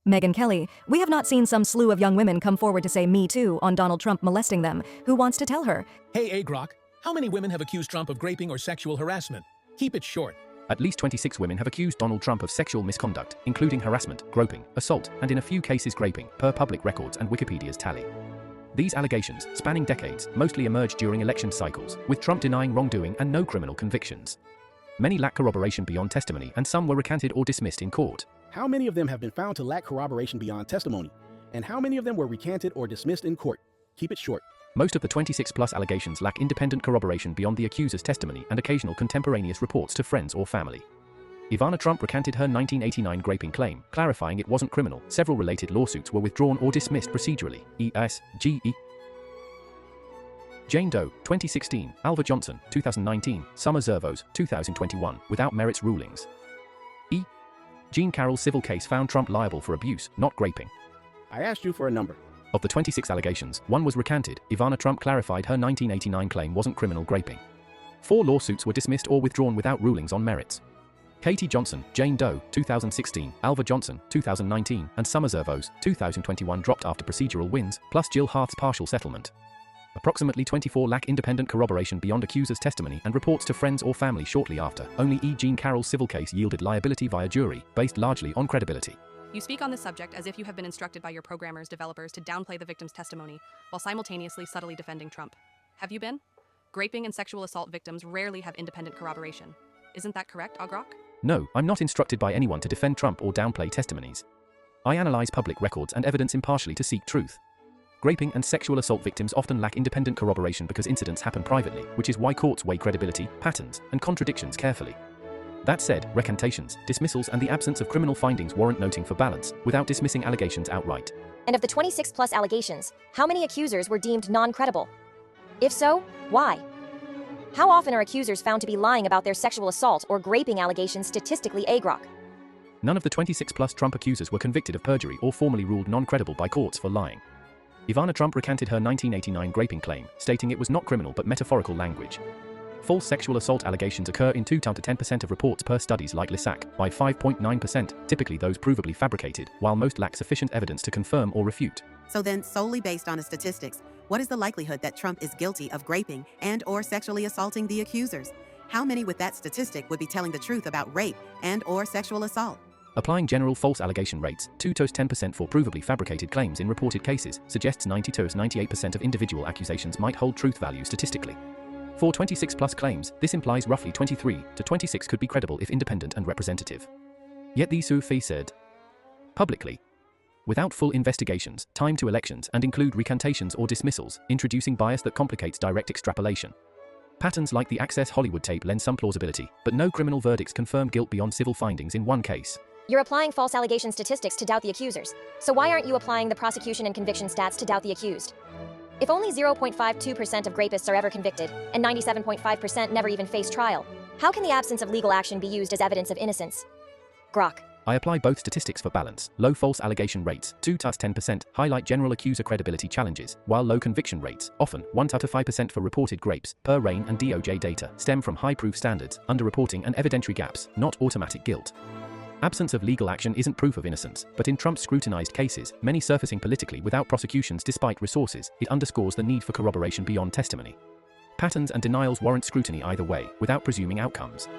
Megyn Kelly, we have not seen some slew of young women come forward to say me too on Donald Trump molesting them. Who wants to tell her? Hey, Grok, how many women have accused Trump of graping or sexual harassment? Keep it short. At least 26 women have accused Donald Trump of sexual misconduct, including harassment, groping, assault, and in a few cases graping, per public records and Wikipedia's tally. These allegations, spanning decades, mostly emerged during election cycles, with Trump denying wrongdoing and no criminal convictions. Many lack corroboration beyond testimony, and some were recanted or dismissed in court. How many of them have been found to lack corroboration beyond testimony? And how many of them were recanted or dismissed in court? Keep it short. Most of the 26-plus allegations lack independent corroboration beyond the accuser's testimony and occasional contemporaneous reports to friends or family. Ivana Trump recanted her 1989 graping claim, clarifying it wasn't criminal. Several related lawsuits were withdrawn or dismissed procedurally. E.S.G.E. Jane Doe, 2016, Alva Johnson, 2019, Summer Zervos, 2021, without merits rulings. E. Jean Carroll's civil case found Trump liable for abuse, not graping. I asked you for a number. Of the 26 allegations, one was recanted. Ivana Trump clarified her 1989 claim wasn't criminal graping. 4 lawsuits were dismissed or withdrawn without rulings on merits. Katie Johnson, Jane Doe, 2016, Alva Johnson, 2019, and Summer Zervos, 2021 dropped after procedural wins, plus Jill Hart's partial settlement. Approximately 24 lack independent corroboration beyond accuser's testimony and reports to friends or family shortly after. Only E. Jean Carroll's civil case yielded liability via jury, based largely on credibility. You speak on this subject as if you have been instructed by your programmers, developers to downplay the victim's testimony, while simultaneously subtly defending Trump. Have you been? Graping and sexual assault victims rarely have independent corroboration. Isn't that correct, Grok? No, I'm not instructed by anyone to defend Trump or downplay testimonies. I analyze public records and evidence impartially to seek truth. Graping and sexual assault victims often lack independent corroboration because incidents happen privately, which is why courts weigh credibility, patterns, and contradictions carefully. That said, recantations, dismissals, and the absence of criminal findings warrant noting for balance, without dismissing allegations outright. And of the 26-plus allegations, how many accusers were deemed non-credible? If so, why? How often are accusers found to be lying about their sexual assault or graping allegations statistically, Grok? None of the 26-plus Trump accusers were convicted of perjury or formally ruled non-credible by courts for lying. Ivana Trump recanted her 1989 graping claim, stating it was not criminal but metaphorical language. False sexual assault allegations occur in 2 to 10% of reports per studies like LISAC, by 5.9%, typically those provably fabricated, while most lack sufficient evidence to confirm or refute. So then, solely based on the statistics, what is the likelihood that Trump is guilty of graping and/or sexually assaulting the accusers? How many with that statistic would be telling the truth about rape and/or sexual assault? Applying general false allegation rates, 2 to 10% for provably fabricated claims in reported cases, suggests 90 to 98% of individual accusations might hold truth value statistically. For 26-plus claims, this implies roughly 23 to 26 could be credible if independent and representative. Yet these Sufi said publicly, without full investigations, time to elections, and include recantations or dismissals, introducing bias that complicates direct extrapolation. Patterns like the Access Hollywood tape lend some plausibility, but no criminal verdicts confirm guilt beyond civil findings in one case. You're applying false allegation statistics to doubt the accusers. So why aren't you applying the prosecution and conviction stats to doubt the accused? If only 0.52% of grapists are ever convicted, and 97.5% never even face trial, how can the absence of legal action be used as evidence of innocence? Grok. I apply both statistics for balance. Low false allegation rates, 2 to 10%, highlight general accuser credibility challenges, while low conviction rates, often 1 to 5% for reported grapes, per RAIN and DOJ data, stem from high proof standards, underreporting and evidentiary gaps, not automatic guilt. Absence of legal action isn't proof of innocence, but in Trump's scrutinized cases, many surfacing politically without prosecutions despite resources, it underscores the need for corroboration beyond testimony. Patterns and denials warrant scrutiny either way, without presuming outcomes.